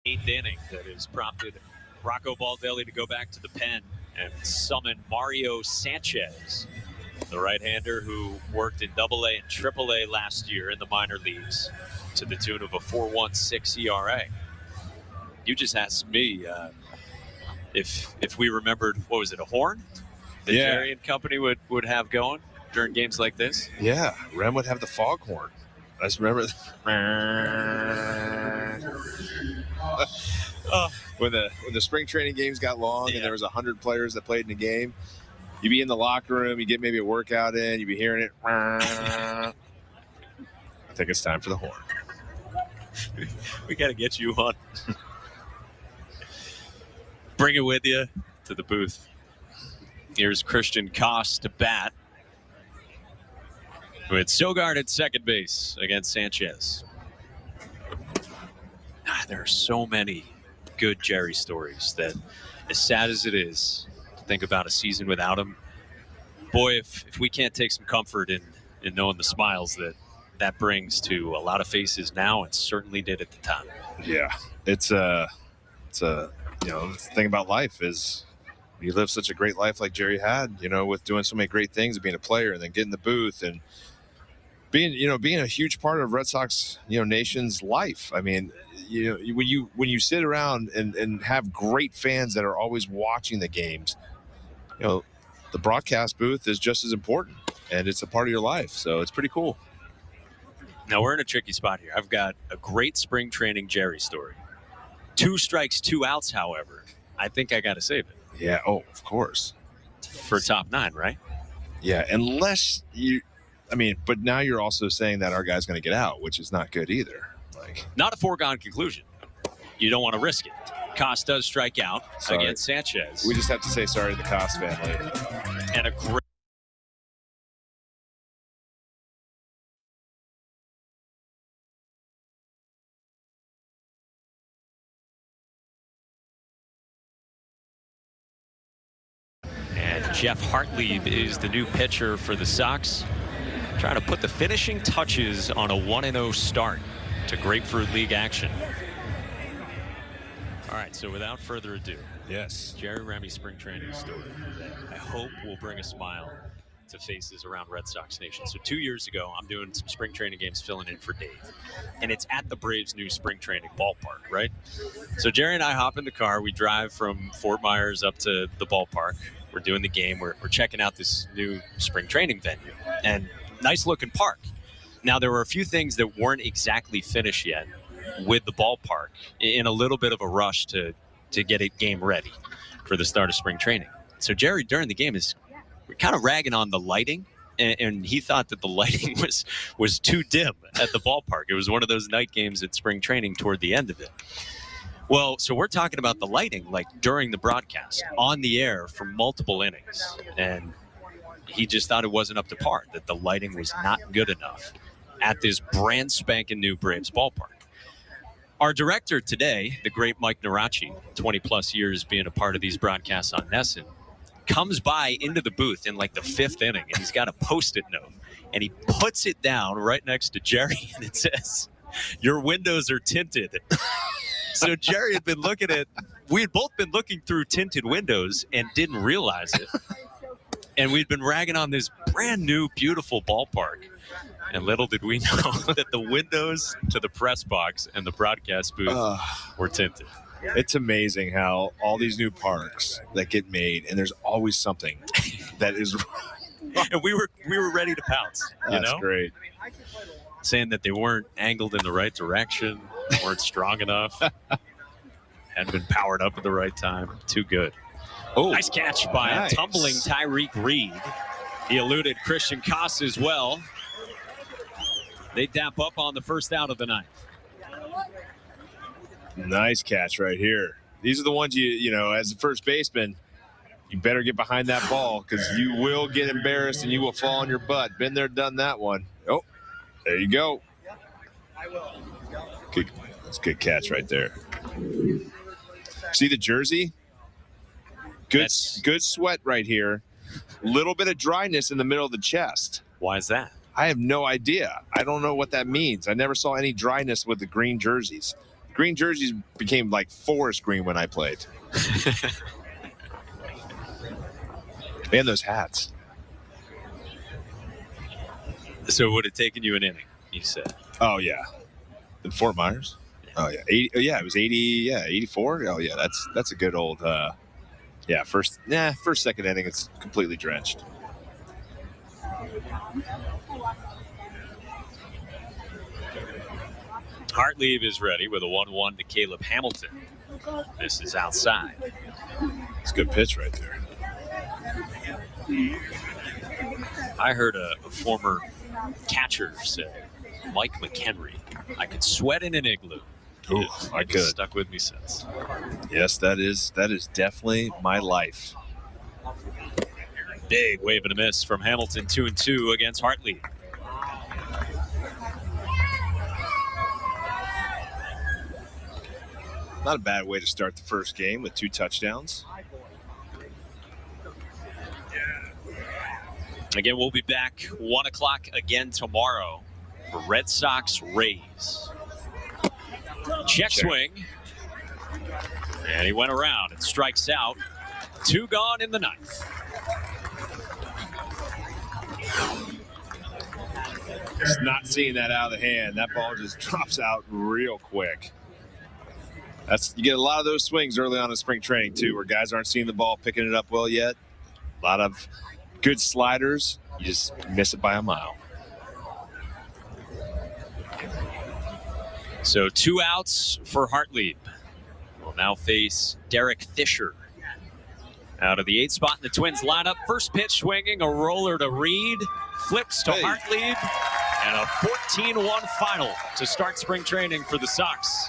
8th inning that has prompted Rocco Baldelli to go back to the pen and summon Mario Sanchez, the right-hander who worked in AA and AAA last year in the minor leagues to the tune of a 4.16 ERA. You just asked me if we remembered, what was it, a horn that Jerry and company would have going during games like this? Yeah, Rem would have the foghorn. I just remember when the spring training games got long and there was 100 players that played in the game. You'd be in the locker room, you get maybe a workout in, you'd be hearing it. I think it's time for the horn. We got to get you on. Bring it with you to the booth. Here's Christian Koss to bat, with Sogard at second base against Sanchez. There are so many good Jerry stories that, as sad as it is to think about a season without him, boy, if we can't take some comfort in knowing the smiles that brings to a lot of faces now, and certainly did at the time. Yeah, it's the thing about life is you live such a great life like Jerry had, with doing so many great things, being a player and then getting the booth and being a huge part of Red Sox, nation's life. I mean, when you sit around and have great fans that are always watching the games, the broadcast booth is just as important, and it's a part of your life. So it's pretty cool. Now we're in a tricky spot here. I've got a great spring training Jerry story. 2 strikes, 2 outs, however. I think I got to save it. Yeah. Oh, of course. For top 9, right? Yeah. Unless but now you're also saying that our guy's going to get out, which is not good either. Not a foregone conclusion. You don't want to risk it. Koss does strike out against Sanchez. We just have to say sorry to the Koss family. And a great. And Jeff Hartlieb is the new pitcher for the Sox, trying to put the finishing touches on a 1-0 start to Grapefruit League action. All right, so without further ado, yes, Jerry Remy spring training story that I hope will bring a smile to faces around Red Sox Nation. So 2 years ago, I'm doing some spring training games filling in for Dave, and it's at the Braves' new spring training ballpark, right? So Jerry and I hop in the car. We drive from Fort Myers up to the ballpark. We're doing the game. We're checking out this new spring training venue, and nice-looking park. Now, there were a few things that weren't exactly finished yet with the ballpark, in a little bit of a rush to get it game ready for the start of spring training. So Jerry, during the game, is kind of ragging on the lighting, and he thought that the lighting was too dim at the ballpark. It was one of those night games at spring training toward the end of it. Well, so we're talking about the lighting, like during the broadcast, on the air for multiple innings, and he just thought it wasn't up to par, that the lighting was not good enough at this brand spanking new Braves ballpark. Our director today, the great Mike Narachi, 20-plus years being a part of these broadcasts on NESN, comes by into the booth in like the 5th inning, and he's got a Post-it note, and he puts it down right next to Jerry, and it says, "Your windows are tinted." So Jerry had been we had both been looking through tinted windows and didn't realize it. And we'd been ragging on this brand new, beautiful ballpark. And little did we know that the windows to the press box and the broadcast booth were tinted. It's amazing how all these new parks that get made, and there's always something that is wrong. And we were ready to pounce. That's great. Saying that they weren't angled in the right direction, weren't strong enough, hadn't been powered up at the right time. Too good. Oh, nice catch by a tumbling Tyreek Reed. He eluded Christian Koss as well. They tap up on the first out of the ninth. Nice catch right here. These are the ones as a first baseman, you better get behind that ball because you will get embarrassed and you will fall on your butt. Been there, done that one. Oh, there you go. Good, that's a good catch right there. See the jersey? Good sweat right here. Little bit of dryness in the middle of the chest. Why is that? I have no idea. I don't know what that means. I never saw any dryness with the green jerseys. green jerseys became like forest green when I played. And those hats. So would it taken you an inning, you said? Oh, yeah. In Fort Myers? Oh, yeah. 80, it was 80, 84. Oh, yeah, that's a good old, first, second inning, it's completely drenched. Hartlieb is ready with a 1-1 to Caleb Hamilton. This is outside. It's a good pitch right there. I heard a former catcher say, Mike McHenry, I could sweat in an igloo. Ooh, I could. Stuck with me since. Yes, that is definitely my life. Big wave and a miss from Hamilton, 2-2 against Hartlieb. Not a bad way to start the first game with 2 touchdowns. Again, we'll be back 1 o'clock again tomorrow for Red Sox Rays. Check swing. And he went around and strikes out. 2 gone in the 9th. Just not seeing that out of the hand. That ball just drops out real quick. You get a lot of those swings early on in spring training, too, where guys aren't seeing the ball, picking it up well yet. A lot of good sliders. You just miss it by a mile. So 2 outs for Hartlieb. Will now face Derek Fisher. Out of the 8th spot in the Twins lineup. First pitch swinging, a roller to Reed. Flips to Hartlieb. And a 14-1 final to start spring training for the Sox.